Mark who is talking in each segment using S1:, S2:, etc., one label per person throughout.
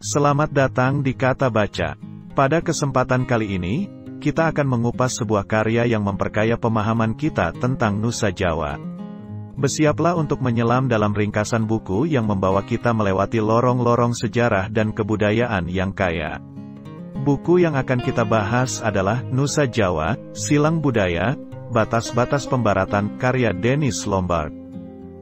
S1: Selamat datang di Kata Baca. Pada kesempatan kali ini, kita akan mengupas sebuah karya yang memperkaya pemahaman kita tentang Nusa Jawa. Bersiaplah untuk menyelam dalam ringkasan buku yang membawa kita melewati lorong-lorong sejarah dan kebudayaan yang kaya. Buku yang akan kita bahas adalah Nusa Jawa, Silang Budaya, Batas-Batas Pembaratan, karya Dennis Lombard.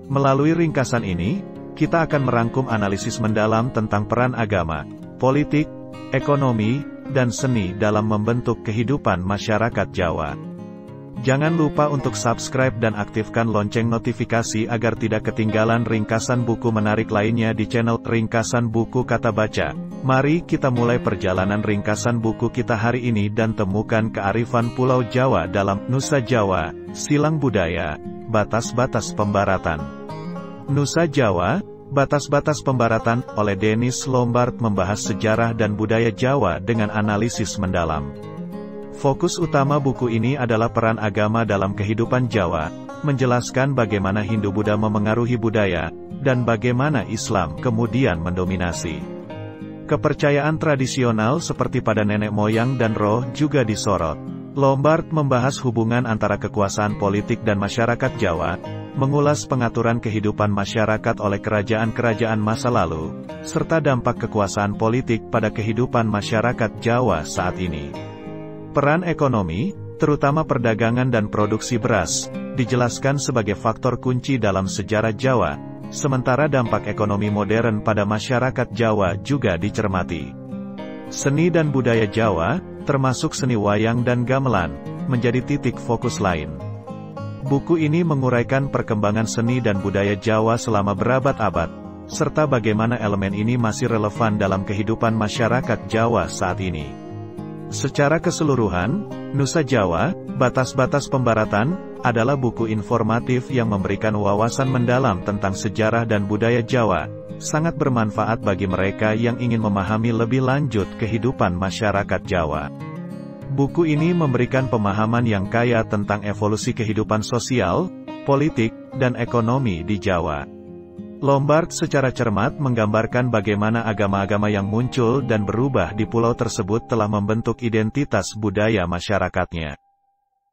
S1: Melalui ringkasan ini, kita akan merangkum analisis mendalam tentang peran agama, politik, ekonomi, dan seni dalam membentuk kehidupan masyarakat Jawa. Jangan lupa untuk subscribe dan aktifkan lonceng notifikasi agar tidak ketinggalan ringkasan buku menarik lainnya di channel Ringkasan Buku Kata Baca. Mari kita mulai perjalanan ringkasan buku kita hari ini dan temukan kearifan Pulau Jawa dalam Nusa Jawa, Silang Budaya, Batas-Batas Pembaratan. Nusa Jawa, Batas-Batas Pembaratan, oleh Dennis Lombard membahas sejarah dan budaya Jawa dengan analisis mendalam. Fokus utama buku ini adalah peran agama dalam kehidupan Jawa, menjelaskan bagaimana Hindu-Buddha memengaruhi budaya, dan bagaimana Islam kemudian mendominasi. Kepercayaan tradisional seperti pada nenek moyang dan roh juga disorot. Lombard membahas hubungan antara kekuasaan politik dan masyarakat Jawa, mengulas pengaturan kehidupan masyarakat oleh kerajaan-kerajaan masa lalu, serta dampak kekuasaan politik pada kehidupan masyarakat Jawa saat ini. Peran ekonomi, terutama perdagangan dan produksi beras, dijelaskan sebagai faktor kunci dalam sejarah Jawa, sementara dampak ekonomi modern pada masyarakat Jawa juga dicermati. Seni dan budaya Jawa, termasuk seni wayang dan gamelan, menjadi titik fokus lain. Buku ini menguraikan perkembangan seni dan budaya Jawa selama berabad-abad, serta bagaimana elemen ini masih relevan dalam kehidupan masyarakat Jawa saat ini. Secara keseluruhan, Nusa Jawa, Batas-Batas Pembaratan, adalah buku informatif yang memberikan wawasan mendalam tentang sejarah dan budaya Jawa, sangat bermanfaat bagi mereka yang ingin memahami lebih lanjut kehidupan masyarakat Jawa. Buku ini memberikan pemahaman yang kaya tentang evolusi kehidupan sosial, politik, dan ekonomi di Jawa. Lombard secara cermat menggambarkan bagaimana agama-agama yang muncul dan berubah di pulau tersebut telah membentuk identitas budaya masyarakatnya.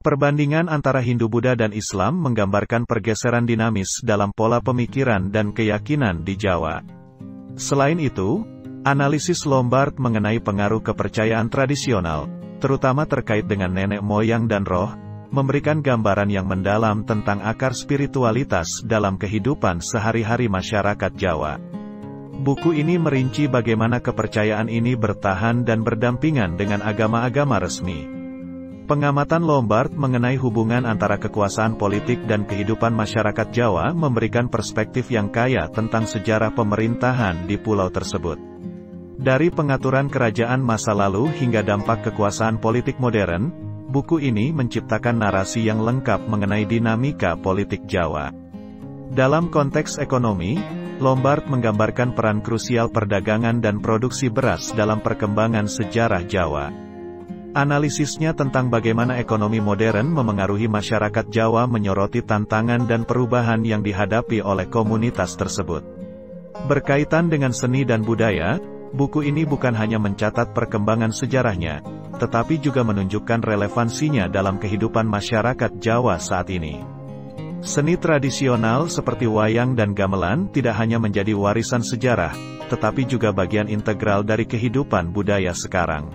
S1: Perbandingan antara Hindu-Buddha dan Islam menggambarkan pergeseran dinamis dalam pola pemikiran dan keyakinan di Jawa. Selain itu, analisis Lombard mengenai pengaruh kepercayaan tradisional, terutama terkait dengan nenek moyang dan roh, memberikan gambaran yang mendalam tentang akar spiritualitas dalam kehidupan sehari-hari masyarakat Jawa. Buku ini merinci bagaimana kepercayaan ini bertahan dan berdampingan dengan agama-agama resmi. Pengamatan Lombard mengenai hubungan antara kekuasaan politik dan kehidupan masyarakat Jawa memberikan perspektif yang kaya tentang sejarah pemerintahan di pulau tersebut. Dari pengaturan kerajaan masa lalu hingga dampak kekuasaan politik modern, buku ini menciptakan narasi yang lengkap mengenai dinamika politik Jawa. Dalam konteks ekonomi, Lombard menggambarkan peran krusial perdagangan dan produksi beras dalam perkembangan sejarah Jawa. Analisisnya tentang bagaimana ekonomi modern memengaruhi masyarakat Jawa menyoroti tantangan dan perubahan yang dihadapi oleh komunitas tersebut. Berkaitan dengan seni dan budaya, buku ini bukan hanya mencatat perkembangan sejarahnya, tetapi juga menunjukkan relevansinya dalam kehidupan masyarakat Jawa saat ini. Seni tradisional seperti wayang dan gamelan tidak hanya menjadi warisan sejarah, tetapi juga bagian integral dari kehidupan budaya sekarang.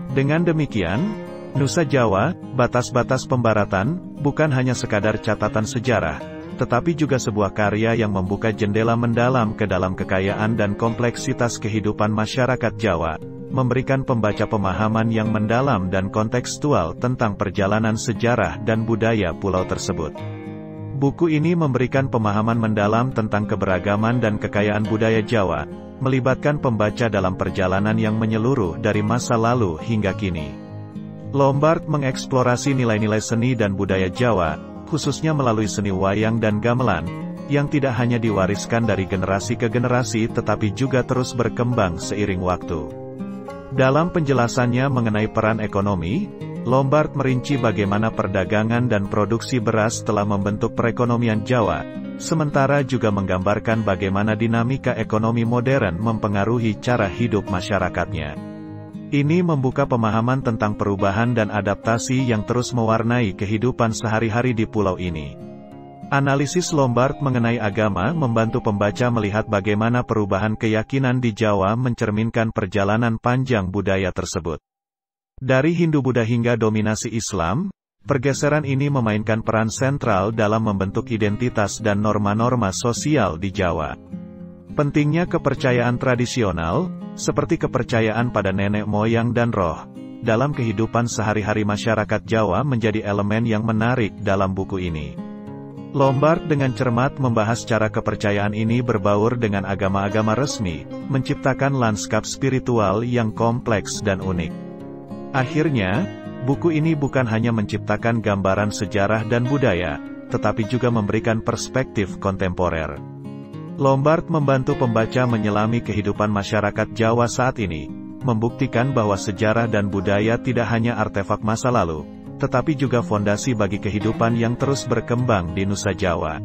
S1: Dengan demikian, Nusa Jawa, Batas-Batas Pembaratan, bukan hanya sekadar catatan sejarah, tetapi juga sebuah karya yang membuka jendela mendalam ke dalam kekayaan dan kompleksitas kehidupan masyarakat Jawa, memberikan pembaca pemahaman yang mendalam dan kontekstual tentang perjalanan sejarah dan budaya pulau tersebut. Buku ini memberikan pemahaman mendalam tentang keberagaman dan kekayaan budaya Jawa, melibatkan pembaca dalam perjalanan yang menyeluruh dari masa lalu hingga kini. Lombard mengeksplorasi nilai-nilai seni dan budaya Jawa, khususnya melalui seni wayang dan gamelan, yang tidak hanya diwariskan dari generasi ke generasi tetapi juga terus berkembang seiring waktu. Dalam penjelasannya mengenai peran ekonomi, Lombard merinci bagaimana perdagangan dan produksi beras telah membentuk perekonomian Jawa, sementara juga menggambarkan bagaimana dinamika ekonomi modern mempengaruhi cara hidup masyarakatnya. Ini membuka pemahaman tentang perubahan dan adaptasi yang terus mewarnai kehidupan sehari-hari di pulau ini. Analisis Lombard mengenai agama membantu pembaca melihat bagaimana perubahan keyakinan di Jawa mencerminkan perjalanan panjang budaya tersebut. Dari Hindu-Buddha hingga dominasi Islam, pergeseran ini memainkan peran sentral dalam membentuk identitas dan norma-norma sosial di Jawa. Pentingnya kepercayaan tradisional, seperti kepercayaan pada nenek moyang dan roh, dalam kehidupan sehari-hari masyarakat Jawa menjadi elemen yang menarik dalam buku ini. Lombard dengan cermat membahas cara kepercayaan ini berbaur dengan agama-agama resmi, menciptakan lanskap spiritual yang kompleks dan unik. Akhirnya, buku ini bukan hanya menciptakan gambaran sejarah dan budaya, tetapi juga memberikan perspektif kontemporer. Lombard membantu pembaca menyelami kehidupan masyarakat Jawa saat ini, membuktikan bahwa sejarah dan budaya tidak hanya artefak masa lalu, tetapi juga fondasi bagi kehidupan yang terus berkembang di Nusa Jawa.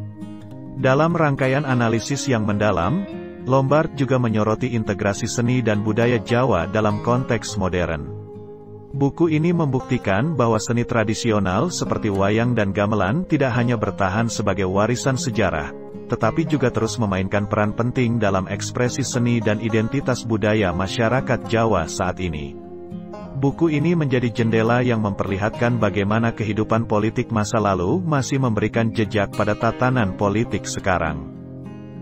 S1: Dalam rangkaian analisis yang mendalam, Lombard juga menyoroti integrasi seni dan budaya Jawa dalam konteks modern. Buku ini membuktikan bahwa seni tradisional seperti wayang dan gamelan tidak hanya bertahan sebagai warisan sejarah, tetapi juga terus memainkan peran penting dalam ekspresi seni dan identitas budaya masyarakat Jawa saat ini. Buku ini menjadi jendela yang memperlihatkan bagaimana kehidupan politik masa lalu masih memberikan jejak pada tatanan politik sekarang.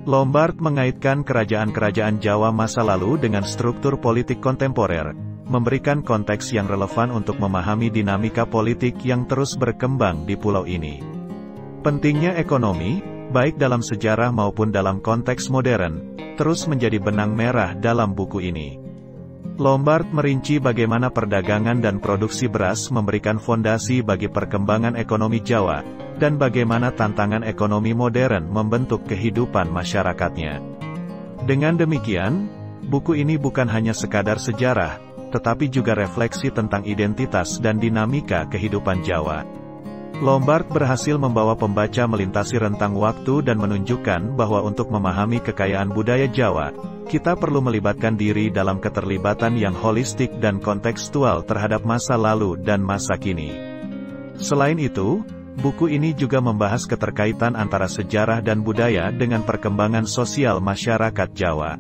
S1: Lombard mengaitkan kerajaan-kerajaan Jawa masa lalu dengan struktur politik kontemporer, memberikan konteks yang relevan untuk memahami dinamika politik yang terus berkembang di pulau ini. Pentingnya ekonomi, baik dalam sejarah maupun dalam konteks modern, terus menjadi benang merah dalam buku ini. Lombard merinci bagaimana perdagangan dan produksi beras memberikan fondasi bagi perkembangan ekonomi Jawa, dan bagaimana tantangan ekonomi modern membentuk kehidupan masyarakatnya. Dengan demikian, buku ini bukan hanya sekadar sejarah, tetapi juga refleksi tentang identitas dan dinamika kehidupan Jawa. Lombard berhasil membawa pembaca melintasi rentang waktu dan menunjukkan bahwa untuk memahami kekayaan budaya Jawa, kita perlu melibatkan diri dalam keterlibatan yang holistik dan kontekstual terhadap masa lalu dan masa kini. Selain itu, buku ini juga membahas keterkaitan antara sejarah dan budaya dengan perkembangan sosial masyarakat Jawa.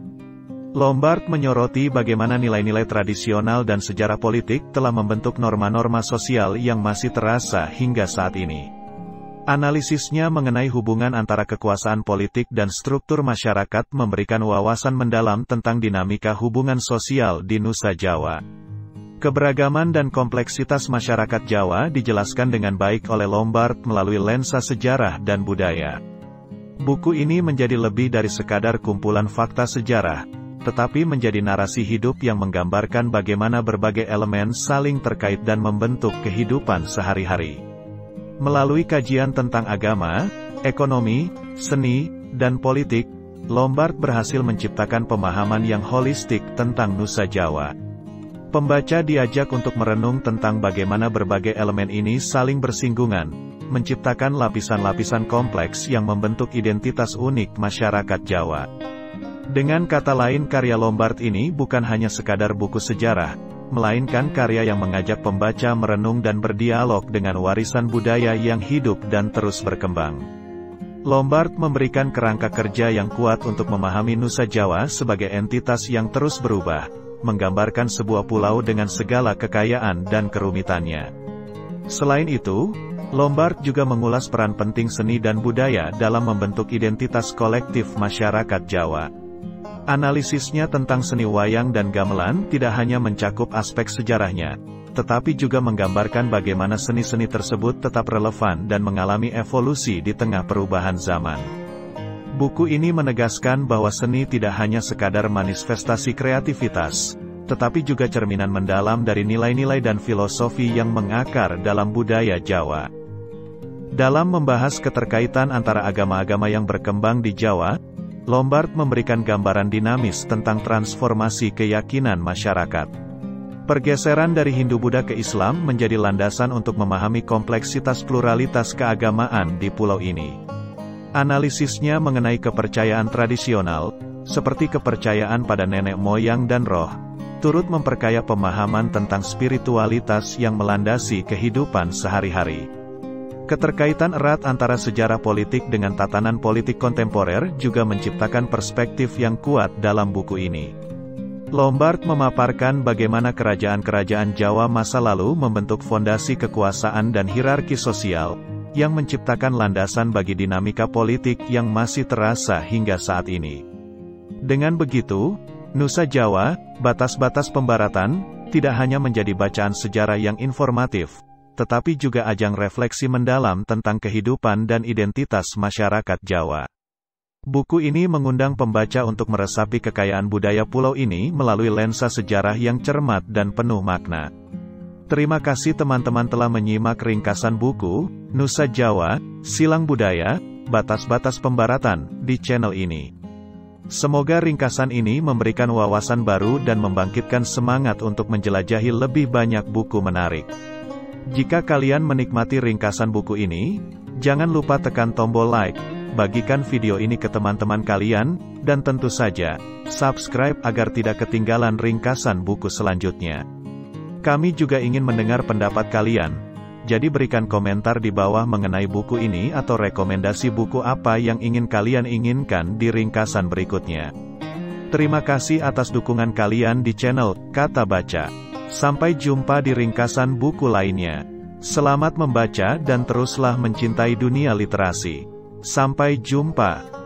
S1: Lombard menyoroti bagaimana nilai-nilai tradisional dan sejarah politik telah membentuk norma-norma sosial yang masih terasa hingga saat ini. Analisisnya mengenai hubungan antara kekuasaan politik dan struktur masyarakat memberikan wawasan mendalam tentang dinamika hubungan sosial di Nusa Jawa. Keberagaman dan kompleksitas masyarakat Jawa dijelaskan dengan baik oleh Lombard melalui lensa sejarah dan budaya. Buku ini menjadi lebih dari sekadar kumpulan fakta sejarah, tetapi menjadi narasi hidup yang menggambarkan bagaimana berbagai elemen saling terkait dan membentuk kehidupan sehari-hari. Melalui kajian tentang agama, ekonomi, seni, dan politik, Lombard berhasil menciptakan pemahaman yang holistik tentang Nusa Jawa. Pembaca diajak untuk merenung tentang bagaimana berbagai elemen ini saling bersinggungan, menciptakan lapisan-lapisan kompleks yang membentuk identitas unik masyarakat Jawa. Dengan kata lain, karya Lombard ini bukan hanya sekadar buku sejarah, melainkan karya yang mengajak pembaca merenung dan berdialog dengan warisan budaya yang hidup dan terus berkembang. Lombard memberikan kerangka kerja yang kuat untuk memahami Nusa Jawa sebagai entitas yang terus berubah, menggambarkan sebuah pulau dengan segala kekayaan dan kerumitannya. Selain itu, Lombard juga mengulas peran penting seni dan budaya dalam membentuk identitas kolektif masyarakat Jawa. Analisisnya tentang seni wayang dan gamelan tidak hanya mencakup aspek sejarahnya, tetapi juga menggambarkan bagaimana seni-seni tersebut tetap relevan dan mengalami evolusi di tengah perubahan zaman. Buku ini menegaskan bahwa seni tidak hanya sekadar manifestasi kreativitas, tetapi juga cerminan mendalam dari nilai-nilai dan filosofi yang mengakar dalam budaya Jawa. Dalam membahas keterkaitan antara agama-agama yang berkembang di Jawa, Lombard memberikan gambaran dinamis tentang transformasi keyakinan masyarakat. Pergeseran dari Hindu-Buddha ke Islam menjadi landasan untuk memahami kompleksitas pluralitas keagamaan di pulau ini. Analisisnya mengenai kepercayaan tradisional, seperti kepercayaan pada nenek moyang dan roh, turut memperkaya pemahaman tentang spiritualitas yang melandasi kehidupan sehari-hari. Keterkaitan erat antara sejarah politik dengan tatanan politik kontemporer juga menciptakan perspektif yang kuat dalam buku ini. Lombard memaparkan bagaimana kerajaan-kerajaan Jawa masa lalu membentuk fondasi kekuasaan dan hierarki sosial, yang menciptakan landasan bagi dinamika politik yang masih terasa hingga saat ini. Dengan begitu, Nusa Jawa, Batas-Batas Pembaratan, tidak hanya menjadi bacaan sejarah yang informatif, tetapi juga ajang refleksi mendalam tentang kehidupan dan identitas masyarakat Jawa. Buku ini mengundang pembaca untuk meresapi kekayaan budaya pulau ini melalui lensa sejarah yang cermat dan penuh makna. Terima kasih teman-teman telah menyimak ringkasan buku, Nusa Jawa, Silang Budaya, Batas-Batas Pembaratan, di channel ini. Semoga ringkasan ini memberikan wawasan baru dan membangkitkan semangat untuk menjelajahi lebih banyak buku menarik. Jika kalian menikmati ringkasan buku ini, jangan lupa tekan tombol like, bagikan video ini ke teman-teman kalian, dan tentu saja, subscribe agar tidak ketinggalan ringkasan buku selanjutnya. Kami juga ingin mendengar pendapat kalian, jadi berikan komentar di bawah mengenai buku ini atau rekomendasi buku apa yang ingin kalian inginkan di ringkasan berikutnya. Terima kasih atas dukungan kalian di channel Kata Baca. Sampai jumpa di ringkasan buku lainnya. Selamat membaca dan teruslah mencintai dunia literasi. Sampai jumpa.